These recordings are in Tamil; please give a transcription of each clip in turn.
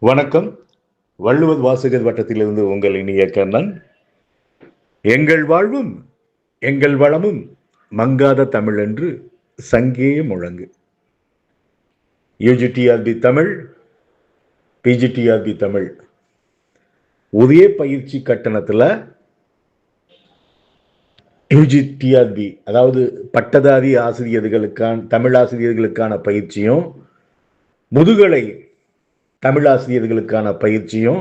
வணக்கம். வள்ளுவர் வாசகர் வட்டத்திலிருந்து உங்கள் இனிய கண்ணன். எங்கள் வாழ்வும் எங்கள் வளமும் மங்காத தமிழ் என்று சங்கே முழங்கு. யூஜிடிஆர்பி தமிழ், பிஜிடிஆர்பி தமிழ் ஒரே பயிற்சி கட்டணத்தில் யூஜிடிஆர்பி அதாவது பட்டதாரி ஆசிரியர்களுக்கான தமிழ் ஆசிரியர்களுக்கான பயிற்சியும், முதுகலை தமிழாசிரியர்களுக்கான பயிற்சியும்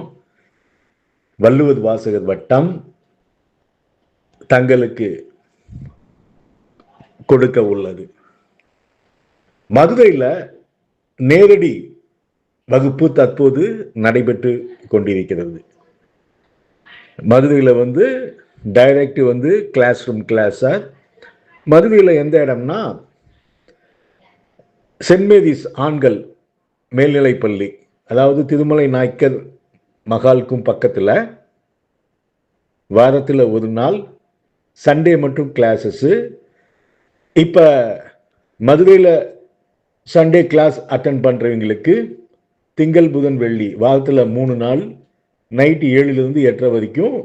வள்ளுவர் வாசகர் வட்டம் தங்களுக்கு கொடுக்க உள்ளது. மதுரையில் நேரடி வகுப்பு தற்போது நடைபெற்று கொண்டிருக்கிறது. மதுரையில் டைரக்ட் கிளாஸ் ரூம் கிளாஸா. மதுரையில் எந்த இடம்னா சென்ட் மேரிஸ் ஆண்கள் மேல்நிலைப்பள்ளி, அதாவது திருமலை நாயக்கர் மகாலுக்கும் பக்கத்தில் வாரத்தில் ஒரு நாள் சண்டே மட்டும் கிளாஸஸ்ஸு. இப்போ மதுரையில் சண்டே கிளாஸ் அட்டன் பண்ணுறவங்களுக்கு திங்கள் புதன் வெள்ளி வாரத்தில் 3 நாள் நைட்டு 7லிருந்து 8:30 வரைக்கும்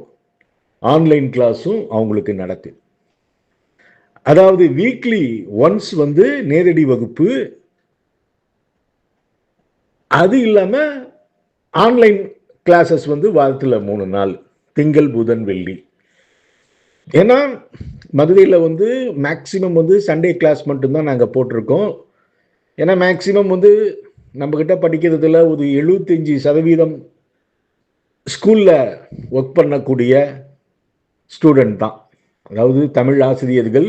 ஆன்லைன் கிளாஸும் அவங்களுக்கு நடக்குது. அதாவது வீக்லி ஒன்ஸ் நேரடி வகுப்பு, அது இல்லாமல் ஆன்லைன் கிளாஸஸ் வாரத்தில் 3 நாள் திங்கள் புதன் வெள்ளி. ஏன்னா மதுரையில் மேக்சிமம் சண்டே கிளாஸ் மட்டும்தான் நாங்கள் போட்டிருக்கோம். ஏன்னா மேக்சிமம் நம்மக்கிட்ட படிக்கிறதுல ஒரு 75% ஸ்கூலில் ஒர்க் பண்ணக்கூடிய ஸ்டூடெண்ட் தான். அதாவது தமிழ் ஆசிரியர்கள்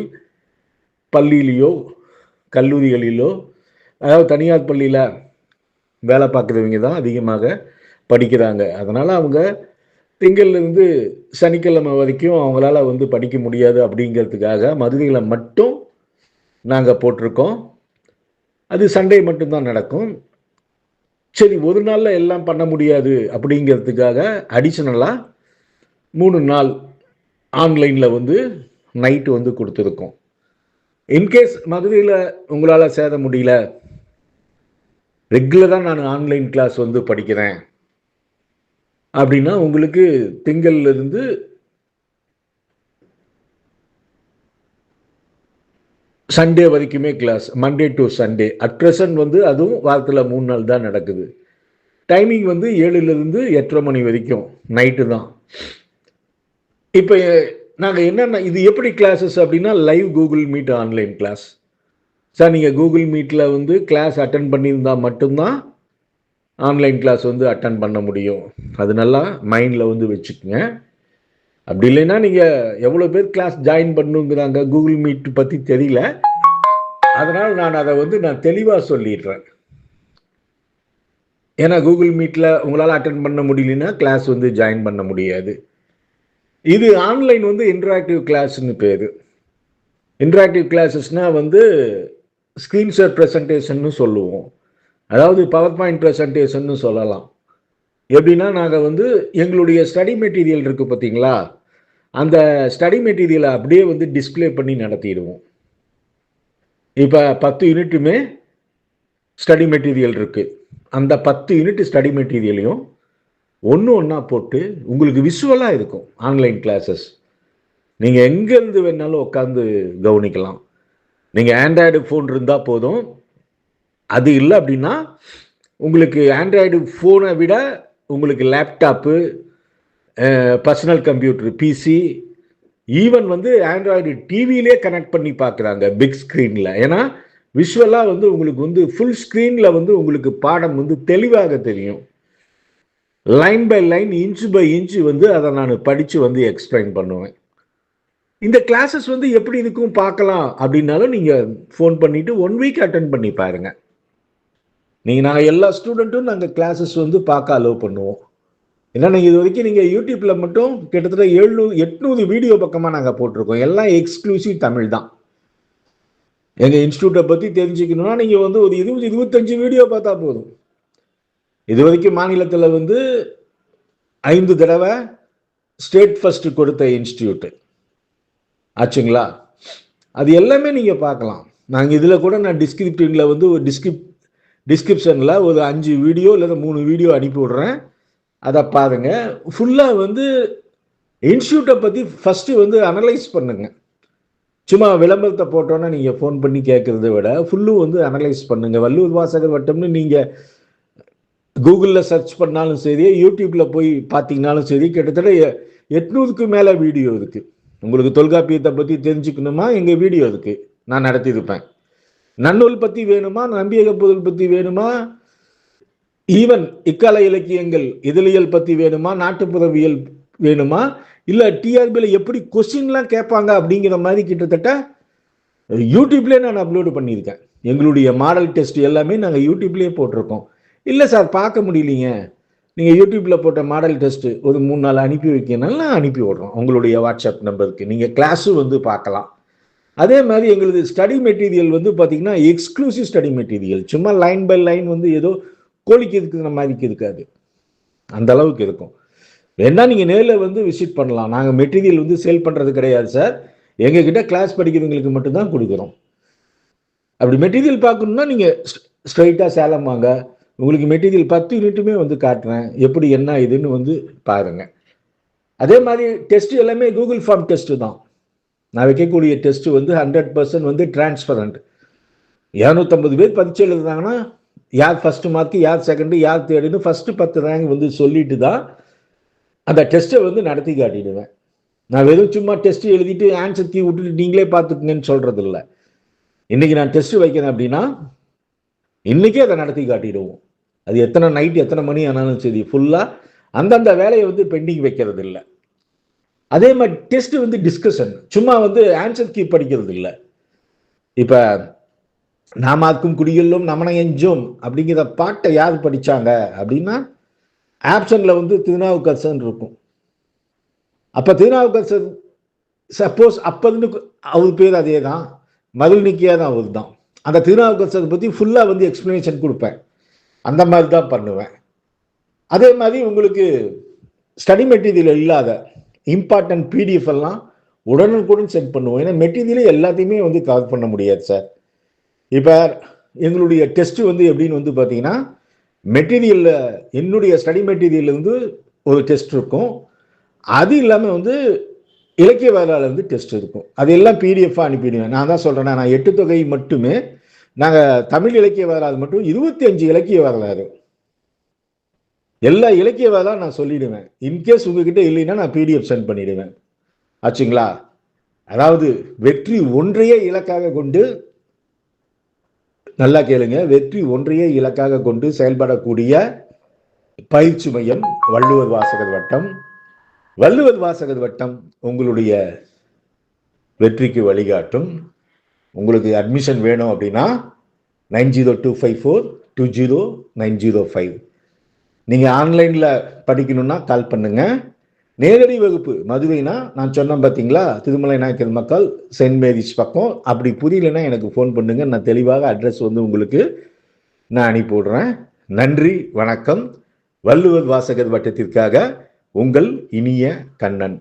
பள்ளியிலையோ கல்லூரிகளிலோ, அதாவது தனியார் பள்ளியில் வேலை பார்க்குறவங்க தான் அதிகமாக படிக்கிறாங்க. அதனால் அவங்க திங்கள்லேருந்து சனிக்கிழமை வரைக்கும் அவங்களால படிக்க முடியாது அப்படிங்கிறதுக்காக மதுரையில் மட்டும் நாங்கள் போட்டிருக்கோம். அது சண்டே மட்டும்தான் நடக்கும். சரி, ஒரு நாளில் எல்லாம் பண்ண முடியாது அப்படிங்கிறதுக்காக அடிஷ்னலாக 3 நாள் ஆன்லைனில் நைட்டு கொடுத்துருக்கோம். இன்கேஸ் மதுரையில் உங்களால் சேர முடியல, ரெகுலராக நான் ஆன்லைன் கிளாஸ் படிக்கிறேன் அப்படின்னா உங்களுக்கு திங்கள்லேருந்து சண்டே வரைக்குமே class, Monday to Sunday. At present அதுவும் வாரத்தில் 3 நாள் தான் நடக்குது. டைமிங் 7லிருந்து 8:30 மணி வரைக்கும் நைட்டு தான். இப்போ நாங்கள் என்னென்ன இது எப்படி கிளாஸஸ் அப்படின்னா live Google Meet online class. Sir, நீங்கள் கூகுள் மீட்டில் கிளாஸ் அட்டன் பண்ணியிருந்தால் மட்டும்தான் ஆன்லைன் கிளாஸ் அட்டன் பண்ண முடியும். அது நல்லா மைண்டில் வச்சுக்கோங்க. அப்படி இல்லைன்னா நீங்கள் எவ்வளோ பேர் கிளாஸ் ஜாயின் பண்ணுங்கிறாங்க கூகுள் மீட் பற்றி தெரியல. அதனால் நான் அதை நான் தெளிவாக சொல்லிடுறேன். ஏன்னா கூகுள் மீட்டில் உங்களால் அட்டன் பண்ண முடியலன்னா கிளாஸ் ஜாயின் பண்ண முடியாது. இது ஆன்லைன் இன்டராக்டிவ் கிளாஸ்ன்னு பேர். இன்டராக்டிவ் கிளாஸஸ்னால் ஸ்க்ரீன் ஷேர் ப்ரெசன்டேஷன்னு சொல்லுவோம். அதாவது பவர் பாயிண்ட் ப்ரெசன்டேஷன்னு சொல்லலாம். எப்படின்னா நாங்கள் எங்களுடைய ஸ்டடி மெட்டீரியல் இருக்குது பார்த்தீங்களா, அந்த ஸ்டடி மெட்டீரியலை அப்படியே டிஸ்பிளே பண்ணி நடத்திடுவோம். இப்போ 10 யூனிட்டுமே ஸ்டடி மெட்டீரியல் இருக்குது. அந்த 10 யூனிட் ஸ்டடி மெட்டீரியலையும் ஒன்றா போட்டு உங்களுக்கு விஷுவலாக இருக்கும் ஆன்லைன் கிளாஸஸ். நீங்கள் எங்கேருந்து வேணாலும் உட்காந்து கவனிக்கலாம். நீங்கள் ஆண்ட்ராய்டு ஃபோன் இருந்தால் போதும். அது இல்லை அப்படின்னா உங்களுக்கு ஆண்ட்ராய்டு ஃபோனை விட உங்களுக்கு laptop, personal computer, PC, even Android டிவியிலே கனெக்ட் பண்ணி பார்க்குறாங்க பிக் ஸ்க்ரீனில். ஏன்னா விஷுவலாக உங்களுக்கு ஃபுல் ஸ்க்ரீனில் உங்களுக்கு பாடம் தெளிவாக தெரியும். Line by line, inch by inch அதை நான் படித்து எக்ஸ்பிளைன் பண்ணுவேன். இந்த கிளாஸஸ் எப்படி இருக்கும் பார்க்கலாம் அப்படின்னாலும் நீங்கள் ஃபோன் பண்ணிவிட்டு 1 வீக் அட்டன் பண்ணி பாருங்கள். நாங்கள் எல்லா ஸ்டூடெண்ட்டும் நாங்கள் கிளாஸஸ் பார்க்க அலோவ் பண்ணுவோம். ஏன்னா இது வரைக்கும் நீங்கள் யூடியூப்பில் மட்டும் கிட்டத்தட்ட 700-800 வீடியோ பக்கமாக நாங்கள் போட்டிருக்கோம். எல்லாம் எக்ஸ்க்ளூசிவ் தமிழ் தான். எங்கள் இன்ஸ்டியூட்டை பற்றி தெரிஞ்சுக்கணுன்னா நீங்கள் ஒரு 20-25 வீடியோ பார்த்தா போதும். இது வரைக்கும் மாநிலத்தில் 5 தடவை ஸ்டேட் ஃபர்ஸ்ட் கொடுத்த இன்ஸ்டியூட்டு ஆச்சுங்களா. அது எல்லாமே நீங்கள் பார்க்கலாம். நாங்கள் இதில் கூட நான் டிஸ்கிரிப்டிவில் ஒரு டிஸ்கிரிப்ஷனில் ஒரு 5 வீடியோ இல்லை 3 வீடியோ அனுப்பி விடுறேன். அதை பாருங்க. ஃபுல்லாக வந்து இன்ஸ்டியூட்டை பற்றி ஃபஸ்ட்டு வந்து அனலைஸ் பண்ணுங்க. சும்மா விளம்பரத்தை போட்டோன்னா நீங்கள் ஃபோன் பண்ணி கேட்குறத விட ஃபுல்லும் வந்து அனலைஸ் பண்ணுங்கள். வள்ளுவர் வாசகர் வட்டம்னு நீங்கள் கூகுளில் சர்ச் பண்ணாலும் சரி, யூடியூப்பில் போய் பார்த்தீங்கன்னாலும் சரி, கிட்டத்தட்ட 800க்கு மேலே வீடியோ இருக்குது. உங்களுக்கு தொல்காப்பியத்தை பற்றி தெரிஞ்சுக்கணுமா, எங்கள் வீடியோ இருக்குது, நான் நடத்தியிருப்பேன். நன்னூல் பற்றி வேணுமா, நம்பியக பொருள் பற்றி வேணுமா, ஈவன் இக்கால இலக்கியங்கள் இதழியல் பற்றி வேணுமா, நாட்டுப்புறவியல் வேணுமா, இல்லை டிஆர்பியில் எப்படி கொஸ்டின்லாம் கேட்பாங்க அப்படிங்கிற மாதிரி கிட்டத்தட்ட யூடியூப்லேயே நான் அப்லோடு பண்ணியிருக்கேன். எங்களுடைய மாடல் டெஸ்ட் எல்லாமே நாங்கள் யூடியூப்லேயே போட்டிருக்கோம். இல்லை சார் பார்க்க முடியலீங்க, நீங்கள் யூடியூப்பில் போட்ட மாடல் டெஸ்ட்டு ஒரு 3 நாள் அனுப்பி வைக்கணும்னா அனுப்பி விட்றோம் உங்களுடைய வாட்ஸ்அப் நம்பருக்கு. நீங்கள் கிளாஸும் வந்து பார்க்கலாம். அதே மாதிரி எங்களுக்கு ஸ்டடி மெட்டீரியல் வந்து பார்த்தீங்கன்னா எக்ஸ்க்ளூசிவ் ஸ்டடி மெட்டீரியல். சும்மா லைன் பை லைன் வந்து ஏதோ கோழிக்கு இருக்கிற மாதிரிக்கு இருக்காது, அந்த அளவுக்கு இருக்கும். வேணா நீங்கள் நேரில் வந்து விசிட் பண்ணலாம். நாங்கள் மெட்டீரியல் வந்து சேல் பண்ணுறது கிடையாது சார், எங்ககிட்ட கிளாஸ் படிக்கிறவங்களுக்கு மட்டும்தான் கொடுக்குறோம். அப்படி மெட்டீரியல் பார்க்கணுன்னா நீங்கள் ஸ்ட்ரைட்டாக சேலம் வாங்க, உங்களுக்கு மெட்டீரியல் 10 யூனிட்டுமே வந்து காட்டுறேன், எப்படி என்ன இதுன்னு வந்து பாருங்கள். அதே மாதிரி டெஸ்ட் எல்லாமே கூகுள் ஃபார்ம் டெஸ்ட்டு தான். நான் வைக்கக்கூடிய டெஸ்ட்டு வந்து 100% வந்து டிரான்ஸ்பரண்ட். 250 பேர் பரீட்சை எழுதுனாங்கன்னா யார் ஃபஸ்ட்டு மார்க்கு, யார் செகண்டு, யார் தேர்டுன்னு ஃபஸ்ட்டு 10 ரேங்க் வந்து சொல்லிட்டு தான் அந்த டெஸ்ட்டை வந்து நடத்தி காட்டிடுவேன். நான் வெறும் சும்மா டெஸ்ட் எழுதிட்டு ஆன்சர் கீ விட்டுட்டு நீங்களே பார்த்துக்குங்கன்னு சொல்கிறது இல்லை. இன்றைக்கி நான் டெஸ்ட்டு வைக்கிறேன் அப்படின்னா இன்றைக்கே அதை நடத்தி காட்டிடுவோம். அது எத்தனை நைட் எத்தனை மணி ஆனாலும் சரி, ஃபுல்லாக அந்தந்த வேலையை வந்து பெண்டிங் வைக்கிறது இல்லை. அதே மாதிரி டெஸ்ட் வந்து டிஸ்கஷன், சும்மா வந்து ஆன்சர் கீ படிக்கிறது இல்லை. இப்போ நாமாக்கும் குடியெல்லும் நமனை எஞ்சோம் அப்படிங்கிற பாட்டை யார் படித்தாங்க அப்படின்னா ஆப்ஷனில் வந்து திருநாவுக்கரசன் இருக்கும். அப்போ திருநாவுக்கரசர் சப்போஸ் அப்போதுன்னு அவர் பேர் அதே தான், மதுள்நிக்கியா தான் அவர் தான். அந்த திருநாவுக்கரசரை பற்றி ஃபுல்லாக வந்து எக்ஸ்ப்ளனேஷன் கொடுப்பேன், அந்த மாதிரி தான் பண்ணுவேன். அதே மாதிரி உங்களுக்கு ஸ்டடி மெட்டீரியல் இல்லாத இம்பார்ட்டன்ட் பிடிஎஃப் எல்லாம் உடனுக்குடன் சென்ட் பண்ணுவோம். ஏன்னா மெட்டீரியலே எல்லாத்தையுமே வந்து கவர் பண்ண முடியாது சார். இப்போ எங்களுடைய டெஸ்ட்டு வந்து எப்படின்னு வந்து பார்த்தீங்கன்னா மெட்டீரியலில் என்னுடைய ஸ்டடி மெட்டீரியல் வந்து ஒரு டெஸ்ட் இருக்கும், அது இல்லாமல் வந்து இலக்கிய வரலாறு வந்து டெஸ்ட் இருக்கும். அது எல்லாம் பிடிஎஃபாக அனுப்பிடுவேன். நான் தான் சொல்கிறேன், நான் 8 தொகை மட்டுமே, நாங்கள் தமிழ் இலக்கிய வரலாறு மட்டும் 25 இலக்கிய வரலாறு, எல்லா இலக்கிய வரலாறு நான் சொல்லிடுவேன். இன்கேஸ் உங்ககிட்ட இல்லைன்னா நான் பிடிஎஃப் சென்ட் பண்ணிடுவேன். ஆச்சுங்களா? அதாவது வெற்றி ஒன்றையே இலக்காக கொண்டு, நல்லா கேளுங்க, வெற்றி ஒன்றையே இலக்காக கொண்டு செயல்படக்கூடிய பயிற்சி மையம் வள்ளுவர் வாசகர் வட்டம். வள்ளுவர் வாசகர் வட்டம் உங்களுடைய வெற்றிக்கு வழிகாட்டும். உங்களுக்கு அட்மிஷன் வேணும் அப்படின்னா 9025420905. நீங்கள் ஆன்லைனில் படிக்கணும்னா கால் பண்ணுங்கள். நேரடி வகுப்பு மதுரைனா நான் சொன்னேன் பார்த்தீங்களா, திருமலை நாயக்கர் மக்கள் செயின்ட் மேரிஸ் பக்கம். அப்படி புரியலைன்னா எனக்கு ஃபோன் பண்ணுங்கள், நான் தெளிவாக அட்ரஸ் வந்து உங்களுக்கு நான் அனுப்பி விடுறேன். நன்றி, வணக்கம். வள்ளுவர் வாசகர் வட்டத்திற்காக உங்கள் இனிய கண்ணன்.